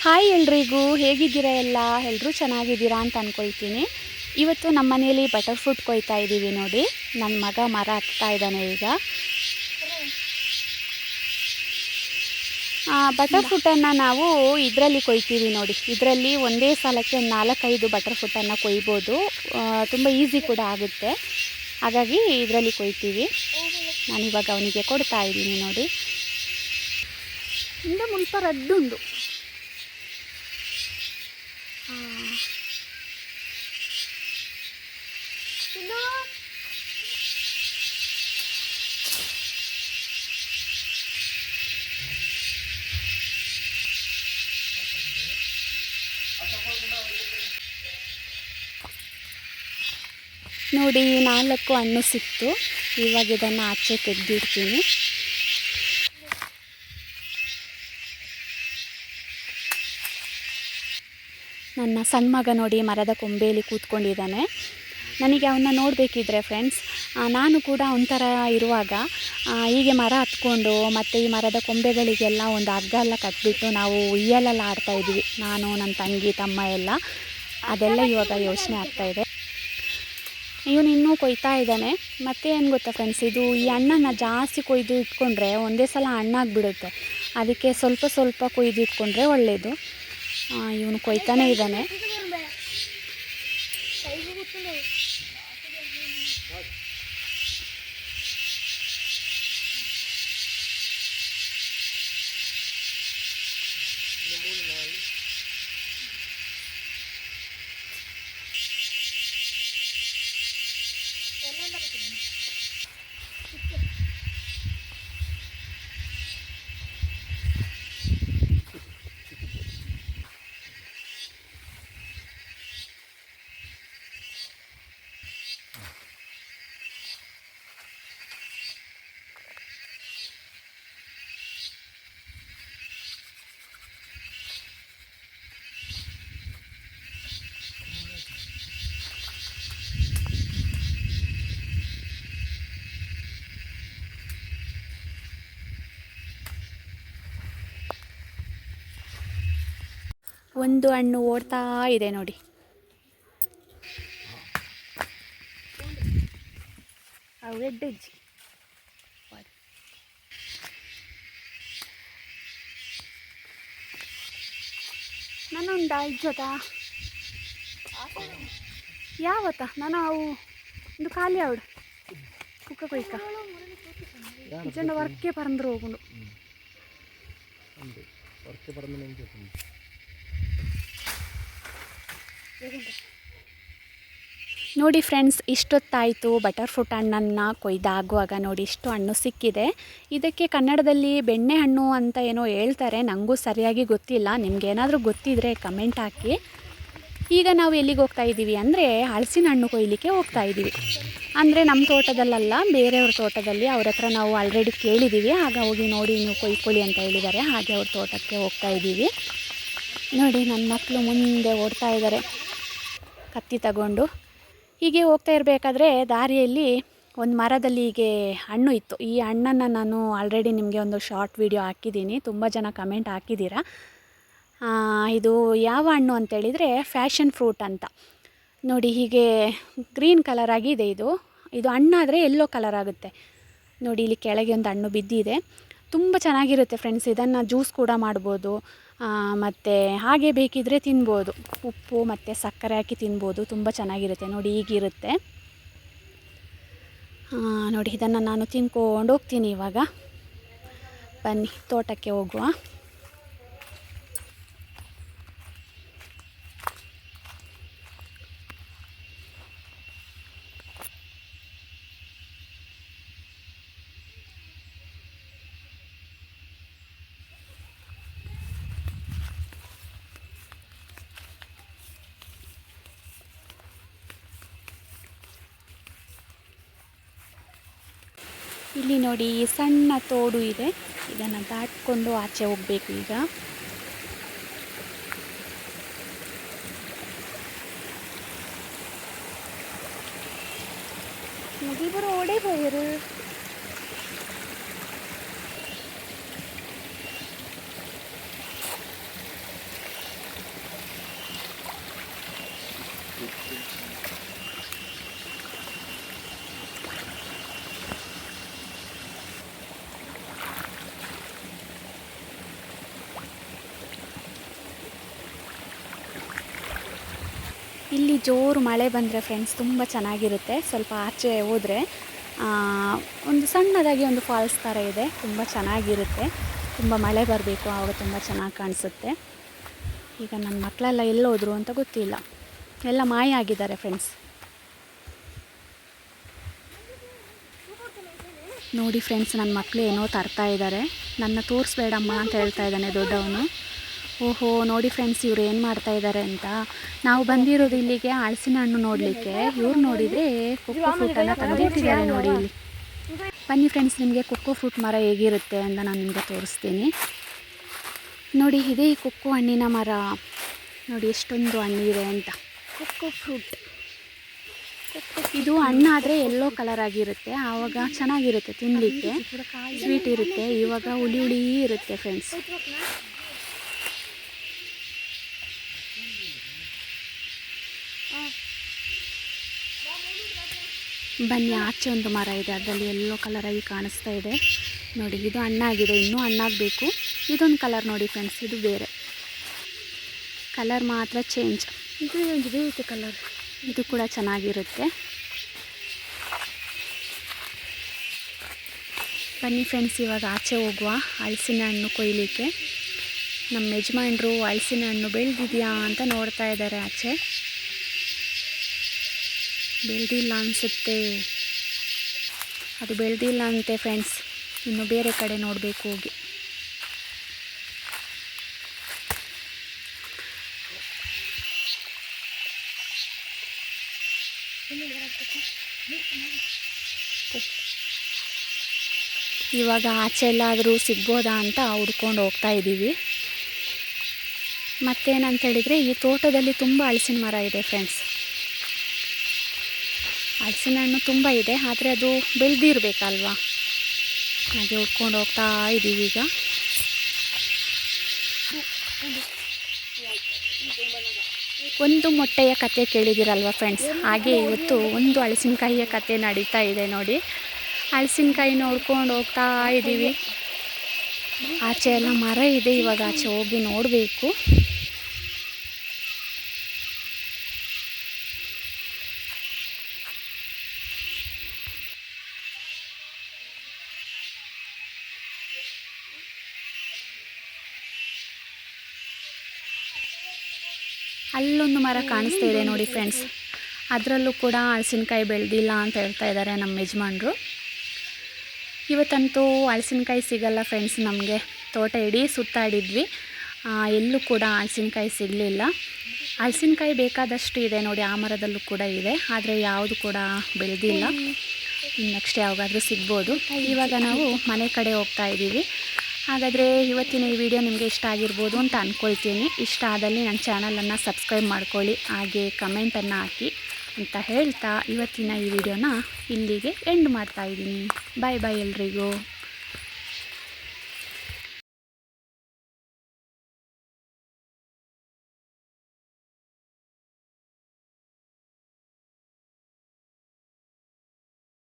Hi ಎಲ್ರಿಗೂ, ಹೇಗಿದ್ದೀರಾ? ಎಲ್ಲರೂ ಚೆನ್ನಾಗಿದ್ದೀರಾ ಅಂತ ಅಂದ್ಕೊಳ್ತೀನಿ. ಇವತ್ತು ನಮ್ಮ ಮನೆಯಲ್ಲಿ ಬಟರ್ ಫ್ರೂಟ್ ಕೊಯ್ತಾ ಇದ್ದೀವಿ ನೋಡಿ. ನನ್ನ ಮಗ ಮರ ಹತ್ತಾ ಇದ್ದಾನೆ ಈಗ. ಬಟರ್ ಫ್ರೂಟನ್ನು ನಾವು ಇದರಲ್ಲಿ ಕೊಯ್ತೀವಿ ನೋಡಿ. ಇದರಲ್ಲಿ ಒಂದೇ ಸಲಕ್ಕೆ 4-5 ಬಟರ್ ಫ್ರೂಟನ್ನು ಕೊಯ್ಬೋದು. ತುಂಬ ಈಸಿ ಕೂಡ ಆಗುತ್ತೆ. ಹಾಗಾಗಿ ಇದರಲ್ಲಿ ಕೊಯ್ತೀವಿ. ನಾನಿವಾಗ ಅವನಿಗೆ ಕೊಡ್ತಾ ಇದ್ದೀನಿ ನೋಡಿ. ಹಿಂದೆ ಮುಲ್ಪ ರದ್ದುಂಡು. ನೋಡಿ 4 ಹಣ್ಣು ಸಿಕ್ತು. ಇವಾಗ ಇದನ್ನು ಆಚೆ ತೆಗೆದಿಡ್ತೀನಿ. ನನ್ನ ಸಣ್ಣ ಮಗ ನೋಡಿ ಮರದ ಕೊಂಬೆಯಲ್ಲಿ ಕೂತ್ಕೊಂಡಿದ್ದಾನೆ. ನನಗೆ ಅವನ್ನ ನೋಡಬೇಕಿದ್ರೆ ಫ್ರೆಂಡ್ಸ್, ನಾನು ಕೂಡ ಒಂಥರ ಇರುವಾಗ ಹೀಗೆ ಮರ ಹತ್ಕೊಂಡು ಮತ್ತು ಈ ಮರದ ಕೊಂಬೆಗಳಿಗೆಲ್ಲ ಒಂದು ಹಗ್ಗ ಎಲ್ಲ ಕಟ್ಬಿಟ್ಟು ನಾವು ಉಯ್ಯಲೆಲ್ಲ ಆಡ್ತಾಯಿದ್ವಿ, ನಾನು ನನ್ನ ತಂಗಿ ತಮ್ಮ ಎಲ್ಲ. ಅದೆಲ್ಲ ಇವಾಗ ಯೋಚನೆ ಆಗ್ತಾಯಿದೆ. ಇವನು ಇನ್ನೂ ಕೊಯ್ತಾ ಇದ್ದಾನೆ. ಮತ್ತು ಏನು ಗೊತ್ತಾ ಫ್ರೆಂಡ್ಸ್, ಈ ಹಣ್ಣನ್ನು ಜಾಸ್ತಿ ಕೊಯ್ದು ಇಟ್ಕೊಂಡ್ರೆ ಒಂದೇ ಸಲ ಹಣ್ಣಾಗಿಬಿಡುತ್ತೆ. ಅದಕ್ಕೆ ಸ್ವಲ್ಪ ಸ್ವಲ್ಪ ಕೊಯ್ದು ಇಟ್ಕೊಂಡ್ರೆ ಒಳ್ಳೆಯದು. ಇವನು ಕೊಯ್ತಾನೇ ಇದ್ದಾನೆ. ಒಂದು ಹಣ್ಣು ಓಡ್ತಾ ಇದೆ ನೋಡಿ. ರೆಡ್ಡಜ್ಜಿ ನಾನುಂಡ ಇಜ್ಜೋತ ಯಾವತ್ತ ನಾನು ಅವು ಒಂದು ಖಾಲಿ ಅವಡು ಕುಕ್ಕ ಕೊಯ್ಕ ಇಜ್ಜಂಡ ವರ್ಕೆ ಪರಂದ್ರು ಹೋಗುಂಡು ನೋಡಿ ಫ್ರೆಂಡ್ಸ್, ಇಷ್ಟೊತ್ತಾಯಿತು ಬಟರ್ ಫ್ರೂಟ್ ಹಣ್ಣನ್ನು ಕೊಯ್ದಾಗುವಾಗ ನೋಡಿ ಇಷ್ಟು ಹಣ್ಣು ಸಿಕ್ಕಿದೆ. ಇದಕ್ಕೆ ಕನ್ನಡದಲ್ಲಿ ಬೆಣ್ಣೆ ಹಣ್ಣು ಅಂತ ಏನೋ ಹೇಳ್ತಾರೆ, ನನಗೂ ಸರಿಯಾಗಿ ಗೊತ್ತಿಲ್ಲ. ನಿಮಗೇನಾದರೂ ಗೊತ್ತಿದ್ದರೆ ಕಮೆಂಟ್ ಹಾಕಿ. ಈಗ ನಾವು ಎಲ್ಲಿಗೆ ಹೋಗ್ತಾ ಇದ್ದೀವಿ ಅಂದರೆ ಹಲಸಿನ ಹಣ್ಣು ಕೊಯ್ಲಿಕ್ಕೆ ಹೋಗ್ತಾ ಇದ್ದೀವಿ. ಅಂದರೆ ನಮ್ಮ ತೋಟದಲ್ಲಲ್ಲ, ಬೇರೆಯವ್ರ ತೋಟದಲ್ಲಿ. ಅವ್ರ ಹತ್ರ ನಾವು ಆಲ್ರೆಡಿ ಕೇಳಿದ್ದೀವಿ. ಆಗ ಹೋಗಿ ನೋಡಿ ನೀವು ಕೊಯ್ಕೊಳ್ಳಿ ಅಂತ ಹೇಳಿದ್ದಾರೆ. ಹಾಗೆ ಅವ್ರ ತೋಟಕ್ಕೆ ಹೋಗ್ತಾ ಇದ್ದೀವಿ. ನೋಡಿ ನನ್ನ ಮಕ್ಕಳು ಮುಂದೆ ಓಡ್ತಾ ಇದ್ದಾರೆ ಕತ್ತಿ ತಗೊಂಡು. ಹೀಗೆ ಹೋಗ್ತಾ ಇರಬೇಕಾದ್ರೆ ದಾರಿಯಲ್ಲಿ ಒಂದು ಮರದಲ್ಲಿ ಹೀಗೆ ಹಣ್ಣು ಇತ್ತು. ಈ ಹಣ್ಣನ್ನು ನಾನು ಆಲ್ರೆಡಿ ನಿಮಗೆ ಒಂದು ಶಾರ್ಟ್ ವಿಡಿಯೋ ಹಾಕಿದ್ದೀನಿ. ತುಂಬ ಜನ ಕಮೆಂಟ್ ಹಾಕಿದ್ದೀರಾ. ಇದು ಯಾವ ಹಣ್ಣು ಅಂತೇಳಿದರೆ ಫ್ಯಾಷನ್ ಫ್ರೂಟ್ ಅಂತ. ನೋಡಿ ಹೀಗೆ ಗ್ರೀನ್ ಕಲರ್ ಆಗಿದೆ. ಇದು ಹಣ್ಣಾದರೆ ಯೆಲ್ಲೋ ಕಲರ್ ಆಗುತ್ತೆ ನೋಡಿ. ಇಲ್ಲಿ ಕೆಳಗೆ ಒಂದು ಹಣ್ಣು ಬಿದ್ದಿದೆ. ತುಂಬ ಚೆನ್ನಾಗಿರುತ್ತೆ ಫ್ರೆಂಡ್ಸ್. ಇದನ್ನು ಜ್ಯೂಸ್ ಕೂಡ ಮಾಡ್ಬೋದು, ಮತ್ತು ಹಾಗೆ ಬೇಕಿದ್ದರೆ ತಿನ್ಬೋದು. ಉಪ್ಪು ಮತ್ತು ಸಕ್ಕರೆ ಹಾಕಿ ತಿನ್ಬೋದು. ತುಂಬ ಚೆನ್ನಾಗಿರುತ್ತೆ ನೋಡಿ. ಹೀಗಿರುತ್ತೆ ನೋಡಿ. ಇದನ್ನು ನಾನು ತಿನ್ಕೊಂಡು ಹೋಗ್ತೀನಿ ಇವಾಗ. ಬನ್ನಿ ತೋಟಕ್ಕೆ ಹೋಗುವ. ಇಲ್ಲಿ ನೋಡಿ ಸಣ್ಣ ತೋಡು ಇದೆ. ಇದನ್ನು ದಾಟ್ಕೊಂಡು ಆಚೆ ಹೋಗಬೇಕು ಈಗ. ഇവർ ഓടെ പോയത്. ಇಲ್ಲಿ ಜೋರು ಮಳೆ ಬಂದರೆ ಫ್ರೆಂಡ್ಸ್ ತುಂಬ ಚೆನ್ನಾಗಿರುತ್ತೆ. ಸ್ವಲ್ಪ ಆಚೆ ಹೋದರೆ ಒಂದು ಸಣ್ಣದಾಗಿ ಒಂದು ಫಾಲ್ಸ್ ಥರ ಇದೆ, ತುಂಬ ಚೆನ್ನಾಗಿರುತ್ತೆ. ತುಂಬ ಮಳೆ ಬರಬೇಕು, ಆವಾಗ ತುಂಬ ಚೆನ್ನಾಗಿ ಕಾಣಿಸುತ್ತೆ. ಈಗ ನನ್ನ ಮಕ್ಕಳೆಲ್ಲ ಎಲ್ಲೋದ್ರು ಅಂತ ಗೊತ್ತಿಲ್ಲ, ಎಲ್ಲ ಮಾಯ ಆಗಿದ್ದಾರೆ ಫ್ರೆಂಡ್ಸ್. ನೋಡಿ ಫ್ರೆಂಡ್ಸ್, ನನ್ನ ಮಕ್ಕಳು ಏನೋ ತರ್ತಾ ಇದ್ದಾರೆ. ನನ್ನ ತೋರಿಸ್ಬೇಡಮ್ಮ ಅಂತ ಹೇಳ್ತಾ ಇದ್ದಾನೆ ದೊಡ್ಡವನು. ಓಹೋ, ನೋಡಿ ಫ್ರೆಂಡ್ಸ್, ಇವ್ರು ಏನು ಮಾಡ್ತಾ ಇದ್ದಾರೆ ಅಂತ. ನಾವು ಬಂದಿರೋದು ಇಲ್ಲಿಗೆ ಹಲಸಿನ ಹಣ್ಣು ನೋಡಲಿಕ್ಕೆ. ಇವ್ರು ನೋಡಿದರೆ ಕೊಕ್ಕೋ ಫ್ರೂಟನ್ನು ತಂದಿಟ್ಟಿದ್ದಾರೆ ನೋಡಿ ಇಲ್ಲಿ. ಬನ್ನಿ ಫ್ರೆಂಡ್ಸ್, ನಿಮಗೆ ಕೊಕ್ಕೋ ಫ್ರೂಟ್ ಮರ ಹೇಗಿರುತ್ತೆ ಅಂತ ನಾನು ನಿಮಗೆ ತೋರಿಸ್ತೀನಿ. ನೋಡಿ, ಇದೇ ಈ ಕೊಕ್ಕೋ ಹಣ್ಣಿನ ಮರ. ನೋಡಿ ಎಷ್ಟೊಂದು ಹಣ್ಣಿದೆ ಅಂತ. ಕೊಕ್ಕೋ ಫ್ರೂಟ್ ಇದು ಹಣ್ಣಾದರೆ ಯೆಲ್ಲೋ ಕಲರ್ ಆಗಿರುತ್ತೆ, ಆವಾಗ ಚೆನ್ನಾಗಿರುತ್ತೆ ತಿನ್ನಲಿಕ್ಕೆ, ಸ್ವೀಟ್ ಇರುತ್ತೆ. ಇವಾಗ ಹುಳಿ ಹುಳಿ ಇರುತ್ತೆ ಫ್ರೆಂಡ್ಸ್. ಬನ್ನಿ, ಆಚೆ ಒಂದು ಮರ ಇದೆ, ಅದರಲ್ಲಿ ಯೆಲ್ಲೋ ಕಲರಾಗಿ ಕಾಣಿಸ್ತಾ ಇದೆ ನೋಡಿ. ಇದು ಹಣ್ಣಾಗಿದೆ, ಇನ್ನೂ ಹಣ್ಣಾಗಬೇಕು. ಇದೊಂದು ಕಲರ್ ನೋಡಿ ಫ್ರೆಂಡ್ಸ್, ಇದು ಬೇರೆ ಕಲರ್, ಮಾತ್ರ ಚೇಂಜ್. ಇದು ಇರುತ್ತೆ ಕಲರ್, ಇದು ಕೂಡ ಚೆನ್ನಾಗಿರುತ್ತೆ. ಬನ್ನಿ ಫ್ರೆಂಡ್ಸ್, ಇವಾಗ ಆಚೆ ಹೋಗುವ ಹಲಸಿನ ಹಣ್ಣು ಕೊಯ್ಲಿಕ್ಕೆ. ನಮ್ಮ ಯಜಮಾನ್ರು ಹಲಸಿನ ಹಣ್ಣು ಬೆಳೆದಿದೆಯಾ ಅಂತ ನೋಡ್ತಾ ಇದ್ದಾರೆ. ಆಚೆ ಬೆಳೆದಿಲ್ಲ ಅನಿಸುತ್ತೆ, ಅದು ಬೆಳೆದಿಲ್ಲ ಅಂತೆ ಫ್ರೆಂಡ್ಸ್. ಇನ್ನು ಬೇರೆ ಕಡೆ ನೋಡಬೇಕು ಹೋಗಿ. ಇವಾಗ ಆಚೆ ಎಲ್ಲಾದರೂ ಸಿಗ್ಬೋದಾ ಅಂತ ಹುಡ್ಕೊಂಡು ಹೋಗ್ತಾ ಇದ್ದೀವಿ. ಮತ್ತೇನಂತ ಹೇಳಿದರೆ, ಈ ತೋಟದಲ್ಲಿ ತುಂಬ ಹಲಸಿನ ಮರ ಇದೆ ಫ್ರೆಂಡ್ಸ್. ಹಲಸಿನ ಹಣ್ಣು ತುಂಬ ಇದೆ, ಆದರೆ ಅದು ಬೆಳೆದಿರಬೇಕಲ್ವಾ, ಹಾಗೆ ಹುಡ್ಕೊಂಡು ಹೋಗ್ತಾ ಇದ್ದೀವಿ. ಈಗ ಒಂದು ಮೊಟ್ಟೆಯ ಕತೆ ಕೇಳಿದಿರಲ್ವ ಫ್ರೆಂಡ್ಸ್, ಹಾಗೆ ಇವತ್ತು ಒಂದು ಹಲಸಿನಕಾಯಿಯ ಕತೆ ನಡೀತಾ ಇದೆ ನೋಡಿ. ಹಲಸಿನಕಾಯಿ ನೋಡ್ಕೊಂಡು ಹೋಗ್ತಾ ಇದ್ದೀವಿ. ಆಚೆ ಎಲ್ಲ ಮರ ಇದೆ, ಇವಾಗ ಆಚೆ ಹೋಗಿ ನೋಡಬೇಕು. ಅಲ್ಲೊಂದು ಮರ ಕಾಣಿಸ್ತಾ ಇದೆ ನೋಡಿ ಫ್ರೆಂಡ್ಸ್, ಅದರಲ್ಲೂ ಕೂಡ ಹಲಸಿನಕಾಯಿ ಬೆಳೆದಿಲ್ಲ ಅಂತ ಹೇಳ್ತಾ ಇದ್ದಾರೆ ನಮ್ಮ ಯಜಮಾನ್ರು. ಇವತ್ತಂತೂ ಹಲಸಿನಕಾಯಿ ಸಿಗಲ್ಲ ಫ್ರೆಂಡ್ಸ್ ನಮಗೆ. ತೋಟ ಇಡೀ ಸುತ್ತಾಡಿದ್ವಿ, ಎಲ್ಲೂ ಕೂಡ ಹಲಸಿನಕಾಯಿ ಸಿಗಲಿಲ್ಲ. ಹಲಸಿನಕಾಯಿ ಬೇಕಾದಷ್ಟು ಇದೆ ನೋಡಿ, ಆ ಮರದಲ್ಲೂ ಕೂಡ ಇದೆ, ಆದರೆ ಯಾವುದು ಕೂಡ ಬೆಳೆದಿಲ್ಲ. ನೆಕ್ಸ್ಟ್ ಯಾವಾಗಾದರೂ ಸಿಗ್ಬೋದು. ಇವಾಗ ನಾವು ಮನೆ ಕಡೆ ಹೋಗ್ತಾ ಇದ್ದೀವಿ. ಹಾಗಾದರೆ ಇವತ್ತಿನ ಈ ವಿಡಿಯೋ ನಿಮಗೆ ಇಷ್ಟ ಆಗಿರ್ಬೋದು ಅಂತ ಅಂದ್ಕೊಳ್ತೀನಿ. ಇಷ್ಟ ಆದಲ್ಲಿ ನನ್ನ ಚಾನಲನ್ನು ಸಬ್ಸ್ಕ್ರೈಬ್ ಮಾಡ್ಕೊಳ್ಳಿ, ಹಾಗೆ ಕಮೆಂಟನ್ನು ಹಾಕಿ ಅಂತ ಹೇಳ್ತಾ ಇವತ್ತಿನ ಈ ವಿಡಿಯೋನ ಇಲ್ಲಿಗೆ ಎಂಡ್ ಮಾಡ್ತಾಯಿದ್ದೀನಿ. ಬಾಯ್ ಬಾಯ್ ಎಲ್ರಿಗೂ.